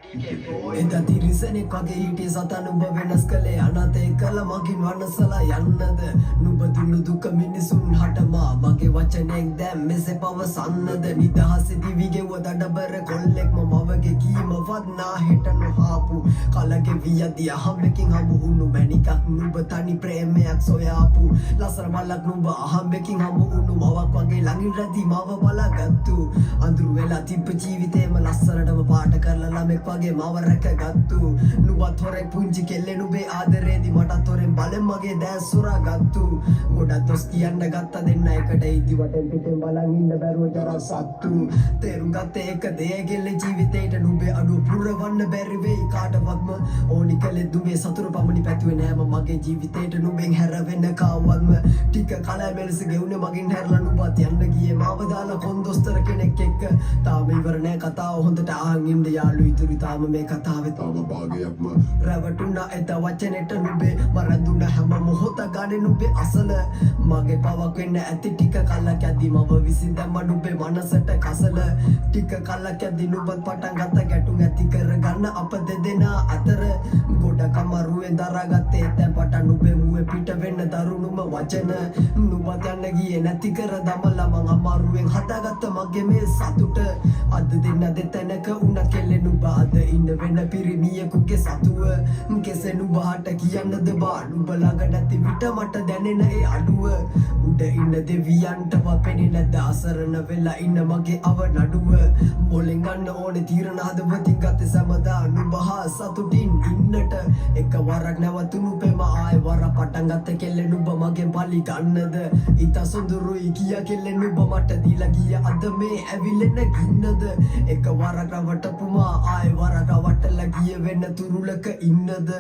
එදා තිරිසනෙක් වගේ හිටිය සතා නුඹ වෙනස් කළේ අනාතේ කළ මගින් වනසලා යන්නද නුඹ දුන්නු දුක මිනිසුන් හටමා මගේ වචනෙන් දැන් මෙසේ පවසන්නද නිදහසෙදි විගෙව දඩබර කොල්ලෙක්ම මවගේ කීමවත් නාහෙට නොහාපු කලගේ වියදී අහම්බෙකින් හමු වුණු මැණිකක් නුඹ තනි ප්‍රේමයක් සොයාපු ලස්සන මලක් නුඹ අහම්බෙකින් හමු වුණු මවක් වගේ ළඟින් රැඳී මව බලාගත්තු අඳුරු වෙලා තිබ්බ ජීවිතේම ලස්සනටම පාට කරලා ළමෙක් වගේ මව රැකගත්තු නුඹත් හොරෙක් පුංචි කෙල්ලේ නුඹේ ආදරේදී මටත් හොරෙන් බලෙන් මගේ දැස් සොරාගත්තු ගොඩක් දොස් කියන්න ගත්ත දෙන්න එකට ඉදි වටෙන් පිටෙන් බලන් ඉන්න බැරුව ජරා සත්තු තේරුම් ගත්තේ එක දෙයගෙල්ල ජීවිතේට නුඹේ අඩුව පුරවන්න බැරි වෙයි කාටවත්ම ඕනි කලේ දුඹේ සතුරු පමණි පැතුවේ නෑම මගේ ජීවිතේට නුඹෙන් හැරවෙන්න කාවත්ම ටික කලයි මෙලෙස ගෙවුනේ මගින් හැරලා නුඹත් යන්න ගියේ මාව දාලා කොන්දොස්තර කෙනෙක් එක්ක තාම ඉවර නෑ කතාව හොඳට අහන් ඉන්න යාළු ඉතුරු තාම මේ කතාවේ තව භාගයක්ම රැවටුණා එත වචනෙට නුඹේ මරදුන හැම මොහොත ගානේ නුඹේ අසල මගේ පවක් වෙන්න ඇති ටික කලක් ඇද්දි මම විසින් දැම්ම නුඹේ මනසට කසල ටික කලක් ඇද්දි නුඹත් පටන් ගත්ත ගැටුම් ඇති කරගන්න අප දෙදෙනා අතර ගොඩක් අමාරුවෙන් දරාගත්තේ දැන් පටන් නුඹේ මුවේ පිට වෙන්න දරුණුම වචන නුඹත් යන්න ගියේ නැති කර දමලා මං අමාරුවෙන් හදාගත්ත මගේ මේ සතුට අද දෙන්න දෙතැනක උණ කෙල්ලේ නුඹ අද ඉන්න වෙන පිරිමියෙකුගේ සතුව කෙසේ නුඹහට කියන්නද බා නුඹ ළඟ නැති විට මට දැනෙන ඒ අඩුව උඩ ඉන්න දෙවියන්ටවත් පෙනෙන්නේ නැද්ද අසරණ වෙලා ඉන්න මගේ අව නඩුව මොලෙන් ගන්න ඕනේ තීරණ හදවතින් ගත්තේ සමදා නුඹ හා සතුටින් ඉන්නට එක වරක් නැවතුණු පෙම ආය වර පටන් ගත්ත කෙල්ලේ නුඹ මගෙන් පලි ගන්නද ඉත සොඳුරුයි කියා කෙල්ලේ නුඹ මට දීලා ගිය අද මේ ඇවිලෙන ගින්නද එක වරක් රවටපුමා ආය වරක් රවටලා ගිය වෙන තුරුලක ඉන්නද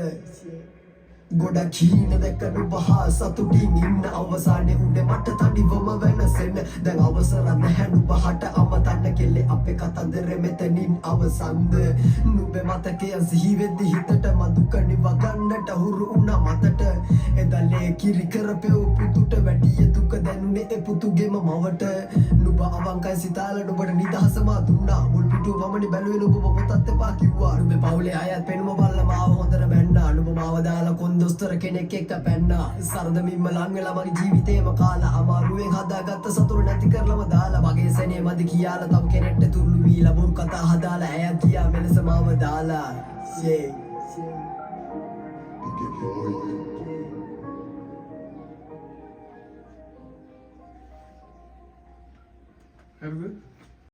ගොඩක් හීන දැක්ක නුඹ හා සතුටින් ඉන්න අවසානයේ උඩ මට තනිවම වෙනසෙන්න දැන් අවසරක් නැහැ නුඹහට අමතන්න කෙල්ලේ අපේ කතන්දර මෙතනින් අවසන්ද නුඹේ මතකයන් සිහි වෙද්දි හිතට මදුක නිව ගන්නට හුරු වුණා මතට එදලේ කිරි කරපෙව් පුතුට වැඩිය දුක දැනුනේ ඒ පුතුගේම මවට නුඹ අවංකයි සිතාල නුඹට නිදහසම දුන්නා මුල් පිටුව වමනි බැලුවේ නුඹ පොතත් එපා කිව්වා නුඹේ පවුලේ අයත් පෙනුම බලලා මාව හොඳට බැන්නා නුඹ මාව දාලා කොන්දොස්තර කෙනෙක් එක්ක පැන්නා සරදමින්ම ලං වෙලා මගේ ජීවිතේම කාලා අමාරුවෙන් හදාගත්ත සතුරු නැති කරලම දාලා මගේ සෙනේ මදි කියාලා තව කෙනෙක්ට තුරුළු වීලා බොරු කතා හදාලා ඇය කියා මෙලෙස මාව දාලා හරිද